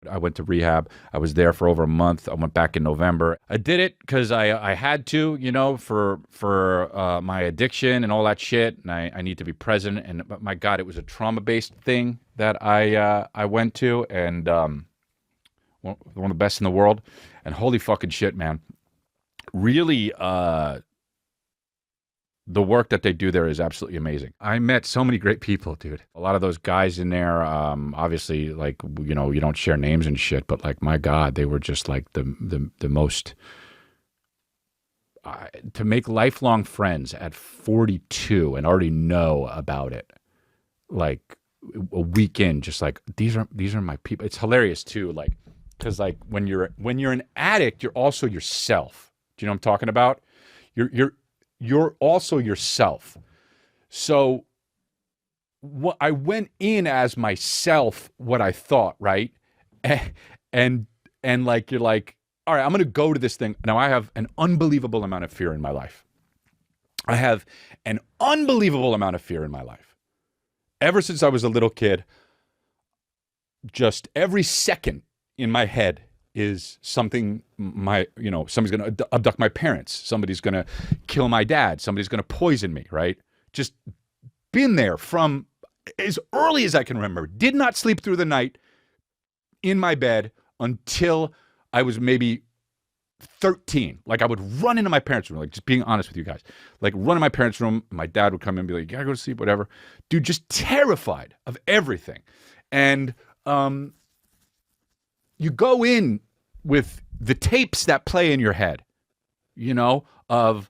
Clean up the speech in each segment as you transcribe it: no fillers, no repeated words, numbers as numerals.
I went to rehab. I was there for over a month. I went back in November. I did it because I had to, for my addiction and all that shit. And I need to be present. And but my God, it was a trauma based thing that I went to, and one of the best in the world. And holy fucking shit, man! Really, the work that they do there is absolutely amazing. I met so many great people, dude. A lot of those guys in there, obviously, like, you don't share names and shit, but like, my God, they were just like the most, to make lifelong friends at 42 and already know about it, like a weekend, just like, these are my people. It's hilarious too. Like, cause like when you're an addict, you're also yourself. Do you know what I'm talking about? You're also yourself. So I went in as myself, what I thought, right? And like, you're like, all right, I'm going to go to this thing. Now I have an unbelievable amount of fear in my life. I have an unbelievable amount of fear in my life. Ever since I was a little kid, just every second in my head is something, somebody's going to abduct my parents. Somebody's going to kill my dad. Somebody's going to poison me, right? Just been there from as early as I can remember. Did not sleep through the night in my bed until I was maybe 13. Like, I would run into my parents' room, like, just being honest with you guys. Like, run in my parents' room. My dad would come in and be like, you gotta go to sleep, whatever. Dude, just terrified of everything. And, you go in with the tapes that play in your head, of,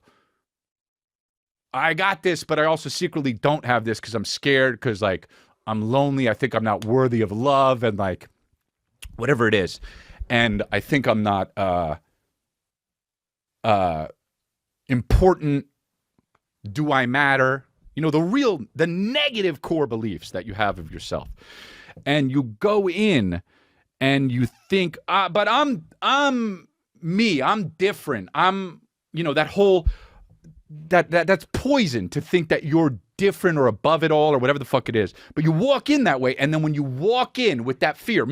I got this, but I also secretly don't have this because I'm scared, because like I'm lonely. I think I'm not worthy of love, and like whatever it is. And I think I'm not important. Do I matter? The negative core beliefs that you have of yourself. And you go in and you think, but I'm me, I'm different. I'm, that whole, that's poison to think that you're different or above it all or whatever the fuck it is. But you walk in that way, and then when you walk in with that fear,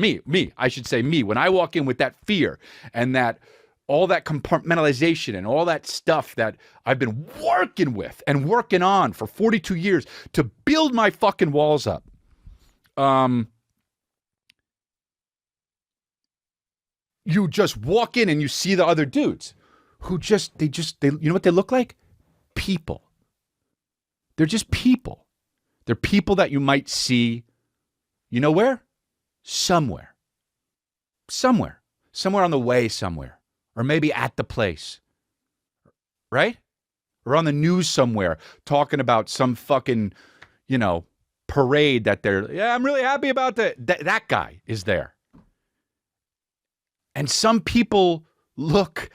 I should say me, when I walk in with that fear and that all that compartmentalization and all that stuff that I've been working with and working on for 42 years to build my fucking walls up. You just walk in and you see the other dudes who they you know what they look like? People. They're just people. They're people that you might see, where? Somewhere on the way somewhere, or maybe at the place, right? Or on the news somewhere talking about some fucking, parade that I'm really happy about that guy is there. And some people look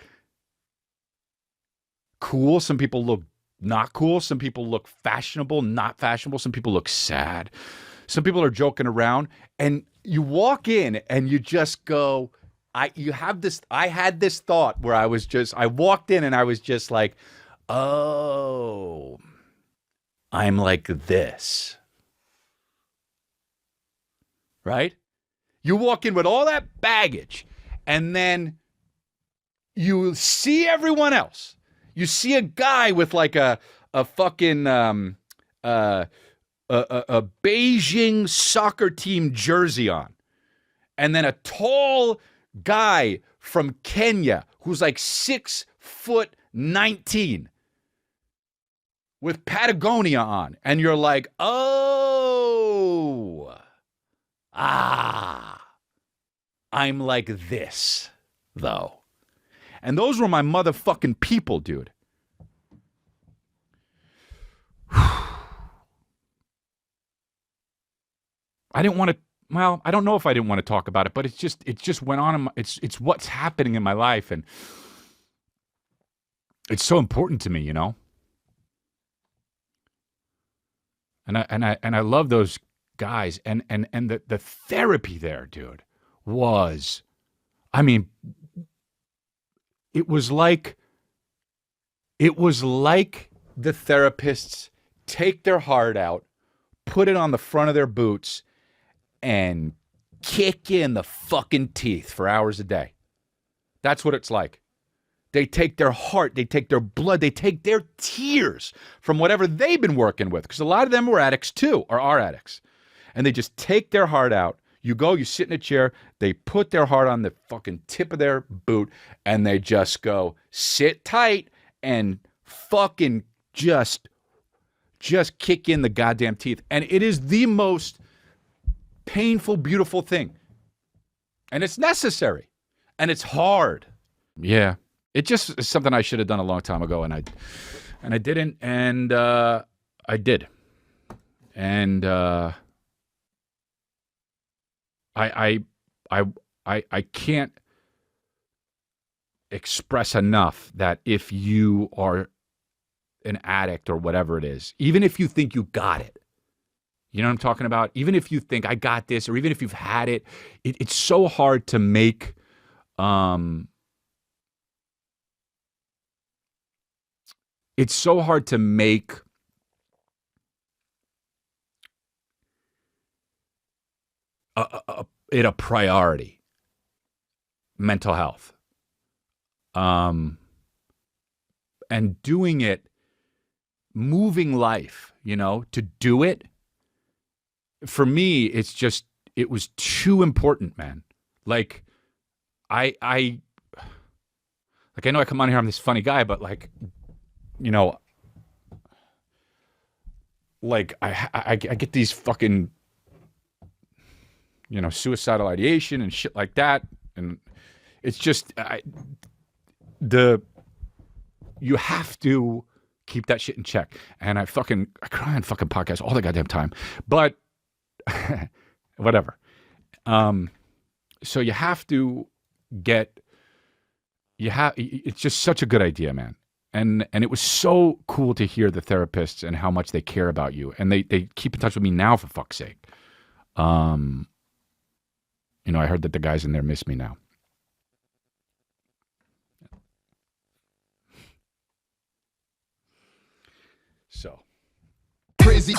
cool. Some people look not cool. Some people look fashionable, not fashionable. Some people look sad. Some people are joking around. And you walk in and you just go, I had this thought where I walked in and I was just like, oh, I'm like this. Right? You walk in with all that baggage, and then you see everyone else. You see a guy with like a fucking a Beijing soccer team jersey on, and then a tall guy from Kenya who's like 6'19" with Patagonia on, and you're like, oh, I'm like this, though. And those were my motherfucking people, dude. I didn't want to, well, I don't know if I didn't want to talk about it, but it just went on. It's what's happening in my life, and it's so important to me, And I love those guys, and the therapy there, dude, was, I mean, it was like the therapists take their heart out, put it on the front of their boots, and kick you in the fucking teeth for hours a day. That's what it's like. They take their heart, they take their blood, they take their tears from whatever they've been working with. Because a lot of them were addicts too, or are addicts. And they just take their heart out. You go, you sit in a chair, they put their heart on the fucking tip of their boot, and they just go, sit tight and fucking just kick in the goddamn teeth. And it is the most painful, beautiful thing. And it's necessary. And it's hard. Yeah. It just is something I should have done a long time ago, and I didn't, and I did. And I can't express enough that if you are an addict or whatever it is, even if you think you got it, you know what I'm talking about? Even if you think I got this, or even if you've had it, it's so hard to make it's so hard to make it a priority, mental health. And doing it, moving life, to do it, for me, it was too important, man. Like, I know I come on here, I'm this funny guy, but like I get these fucking, suicidal ideation and shit like that. And it's just, you have to keep that shit in check. And I cry on fucking podcasts all the goddamn time, but whatever. So you have to it's just such a good idea, man. And it was so cool to hear the therapists and how much they care about you. And they keep in touch with me now, for fuck's sake. I heard that the guys in there miss me now. So. Crazy.